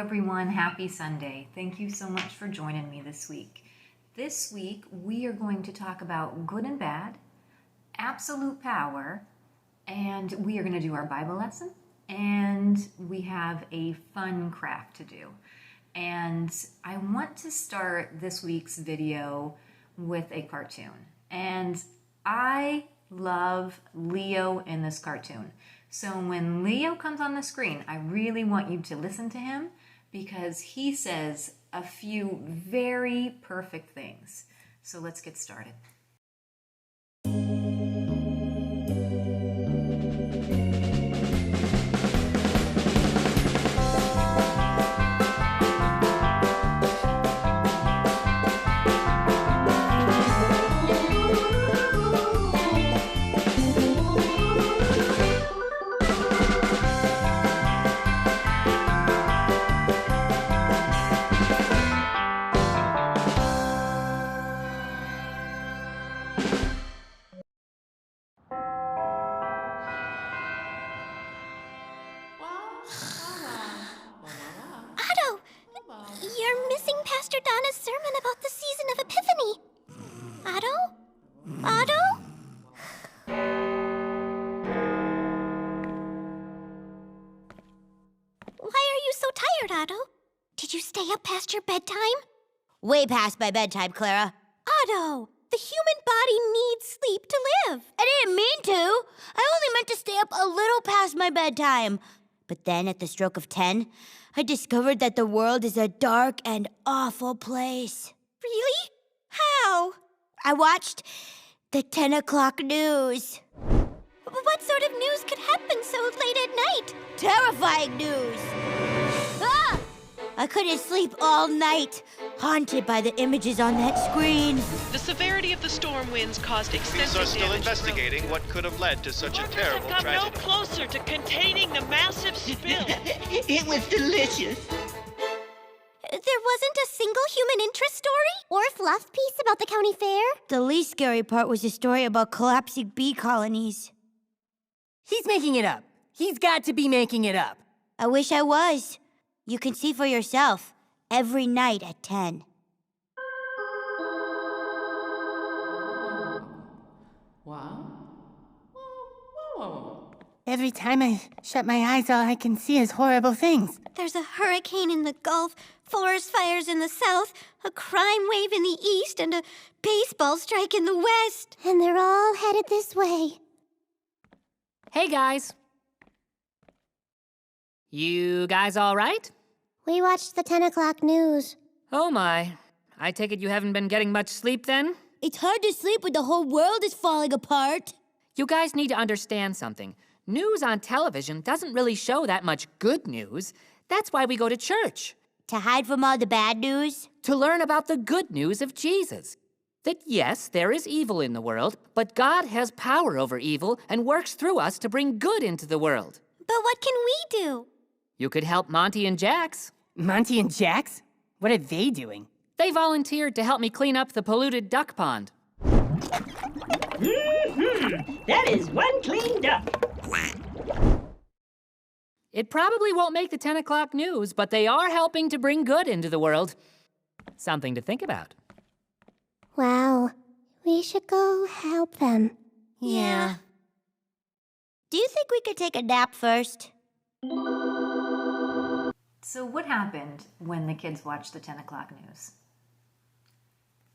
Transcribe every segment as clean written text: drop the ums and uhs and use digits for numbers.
everyone. Happy Sunday. Thank you so much for joining me this week. This week, we are going to talk about good and bad, absolute power, and we are going to do our Bible lesson, and we have a fun craft to do. And I want to start this week's video with a cartoon. And I love Leo in this cartoon. So when Leo comes on the screen, I really want you to listen to him because he says a few very perfect things. So let's get started. You're missing Pastor Donna's sermon about the season of Epiphany. Otto? Why are you so tired, Otto? Did you stay up past your bedtime? Way past my bedtime, Clara. Otto, the human body needs sleep to live. I didn't mean to. I only meant to stay up a little past my bedtime. But then, at the stroke of 10, I discovered that the world is a dark and awful place. Really? How? I watched the 10 o'clock news. What sort of news could happen so late at night? Terrifying news. Ah! I couldn't sleep all night, haunted by the images on that screen. The severity of the storm winds caused extensive damage. Police are still investigating what could have led to such a terrible got tragedy. no closer to containing the massive spill. It was delicious. There wasn't a single human interest story? Or a fluff piece about the county fair? The least scary part was a story about collapsing bee colonies. He's making it up. He's got to be making it up. I wish I was. You can see for yourself every night at 10. Every time I shut my eyes, all I can see is horrible things. There's a hurricane in the Gulf, forest fires in the south, a crime wave in the east, and a baseball strike in the west. And they're all headed this way. Hey, guys. You guys all right? We watched the 10 o'clock news. Oh, my. I take it you haven't been getting much sleep, then? It's hard to sleep when the whole world is falling apart. You guys need to understand something. News on television doesn't really show that much good news. That's why we go to church. To hide from all the bad news? To learn about the good news of Jesus. That yes, there is evil in the world, but God has power over evil and works through us to bring good into the world. But what can we do? You could help Monty and Jax. Monty and Jax? What are they doing? They volunteered to help me clean up the polluted duck pond. That is one clean duck. It probably won't make the 10 o'clock news, but they are helping to bring good into the world. Something to think about. Wow, we should go help them. Yeah. Do you think we could take a nap first? So what happened when the kids watched the 10 o'clock news?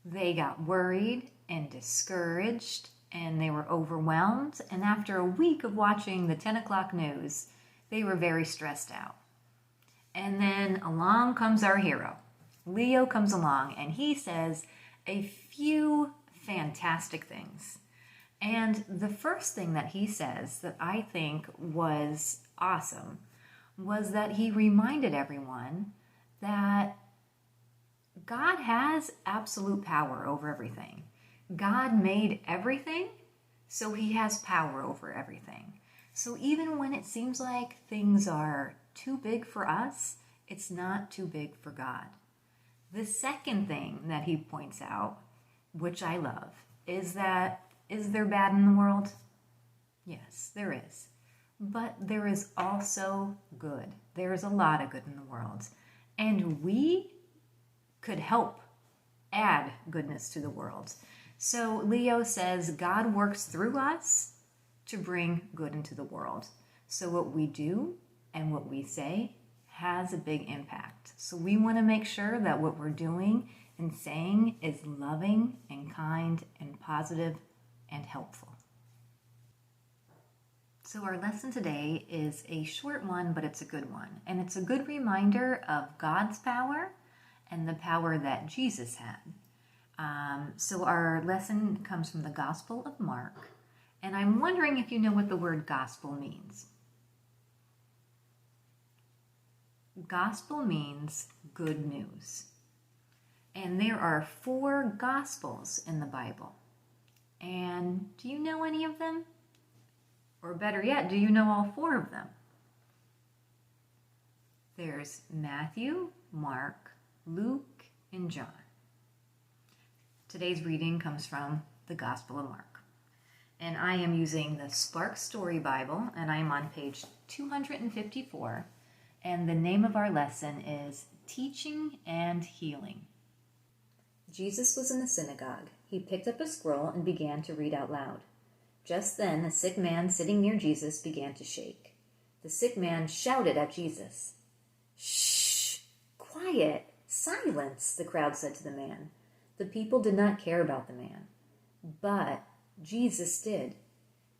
They got worried and discouraged and they were overwhelmed. And after a week of watching the 10 o'clock news, they were very stressed out. And then along comes our hero. Leo comes along and he says a few fantastic things. And the first thing that he says that I think was awesome was that he reminded everyone that God has absolute power over everything. God made everything, so he has power over everything. So even when it seems like things are too big for us, it's not too big for God. The second thing that he points out, which I love, is that, is there bad in the world? Yes, there is. But there is also good. There is a lot of good in the world. and we could help add goodness to the world. So Leo says God works through us to bring good into the world. So what we do and what we say has a big impact. So we want to make sure that what we're doing and saying is loving and kind and positive and helpful. So our lesson today is a short one, but it's a good one. And it's a good reminder of God's power and the power that Jesus had. So our lesson comes from the Gospel of Mark. And I'm wondering if you know what the word gospel means. Gospel means good news. And there are 4 gospels in the Bible. And do you know any of them? Or better yet, do you know all 4 of them? There's Matthew, Mark, Luke, and John. Today's reading comes from the Gospel of Mark. And I am using the Spark Story Bible, and I am on page 254. And the name of our lesson is Teaching and Healing. Jesus was in the synagogue. He picked up a scroll and began to read out loud. Just then, a sick man sitting near Jesus began to shake. The sick man shouted at Jesus. "Shh! Quiet! Silence!" the crowd said to the man. The people did not care about the man. But Jesus did.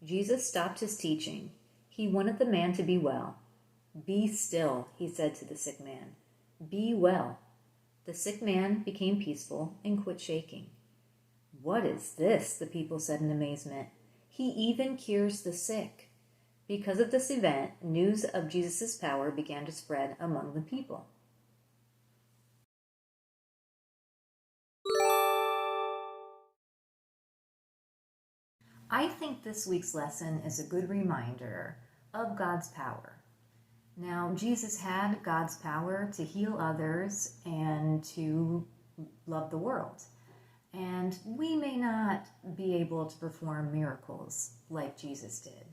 Jesus stopped his teaching. He wanted the man to be well. "Be still," he said to the sick man. "Be well." The sick man became peaceful and quit shaking. "What is this?" the people said in amazement. "He even cures the sick." Because of this event, news of Jesus' power began to spread among the people. I think this week's lesson is a good reminder of God's power. Now, Jesus had God's power to heal others and to love the world. And we may not be able to perform miracles like Jesus did,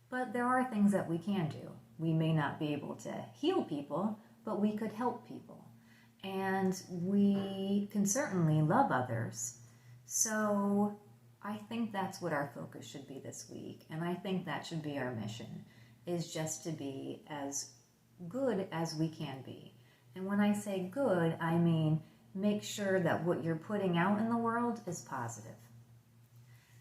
but there are things that we can do. We may not be able to heal people, but we could help people. And we can certainly love others. So I think that's what our focus should be this week. And I think that should be our mission, is just to be as good as we can be. And when I say good, I mean make sure that what you're putting out in the world is positive.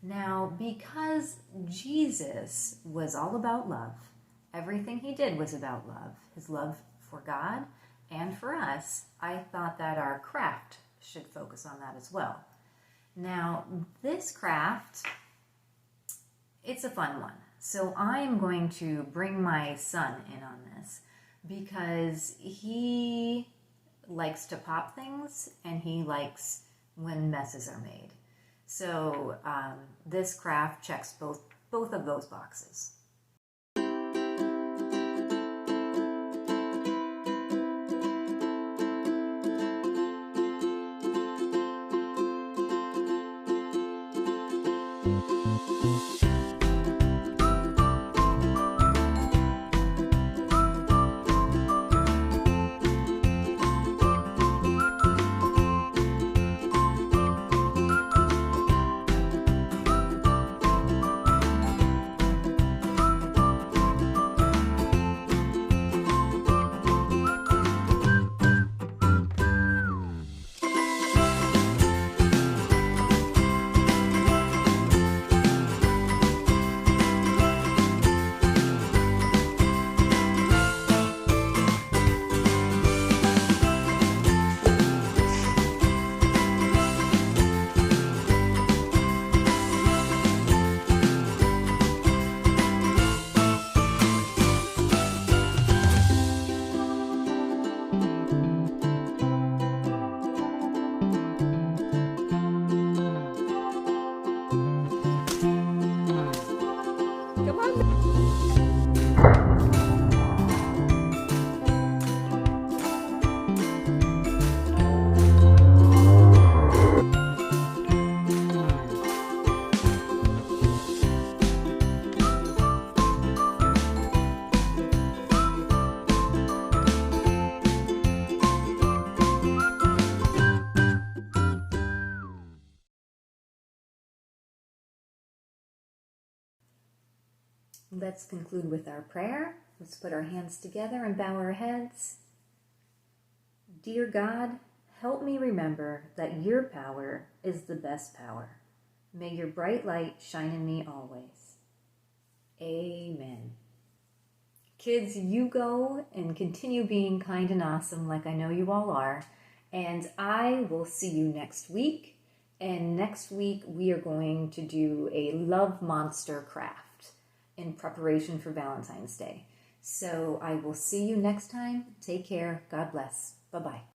Now, because Jesus was all about love, everything he did was about love, his love for God and for us, I thought that our craft should focus on that as well. Now, this craft, it's a fun one. So I am going to bring my son in on this because he likes to pop things and he likes when messes are made. So this craft checks both of those boxes. Let's conclude with our prayer. Let's put our hands together and bow our heads. Dear God, help me remember that your power is the best power. May your bright light shine in me always. Amen. Kids, you go and continue being kind and awesome like I know you all are. And I will see you next week. And next week we are going to do a love monster craft in preparation for Valentine's Day. So I will see you next time. Take care. God bless. Bye-bye.